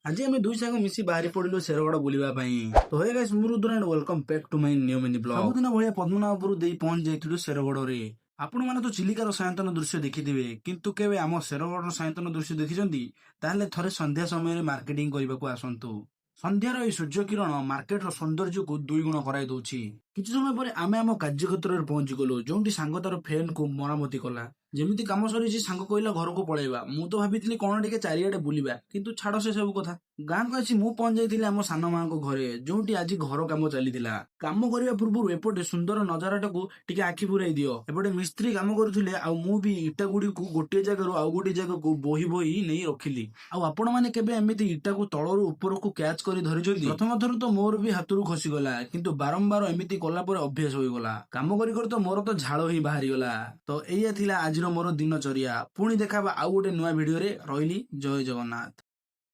आज आम दुई सांग मिसी बाहरी पड़िलु शेरगड़ बुलाई। तो हे गाइस मुरुदुर and welcome back to my new mini blog. सबदिन भाया पद्मनाभपुर दे पहुंच जाइथिलु शेरगड़ रे। आपण माने तो चिलिकार सायंतन दृश्य देखिथिबे किंतु केबे आम शेरगड़ सायंतन दृश्य देखिचंती ताहले थरे संध्या समय मार्केटिंग करबा को आसंतु। संध्यार ए सूर्य किरण मार्केट सौंदर्य को दुई गुण कराई दउछि। किछि समय परे आमे आम कार्यक्षेत्र रे पहुंची गलु जोंटी सांग तार फैन को मरामती कला। जेमिति काम सरी सांग कहला घर को पळेबा मु तो भाबितली कोन टिके चारियाडे बुलिबा किंतु छाड़ से सब कथा। गाँ को आसी मु पहुंच जाइथिली आम सान मां को घरे जोंटी आज घर काम चलीथिला। काम करिया पूर्व एपटे सुंदर नजाराटाकू टिके आखि पुराई दियो। एपटे मिस्त्री काम करुथिले आ मु भी इटा गुडी को गोटे जगह आउ गोटे जगह को बोही बोही नहीं रखिली। आ आपण माने केबे एमिति इटा को तळरु ऊपर को कैच करी धरिजोदी प्रथम थर तो मोर भी हाथरू खसी गला किंतु बारंबार एमिति कला पर अभ्यास होई गला। काम करी कर तो मोर तो झाळ ही बाहरी गला। तो एया थिला आजिरो मोर दिनचर्या। पुणी देखाबा आउ गोटे नुआ भिडियो रे। रहिली जय जगन्नाथ।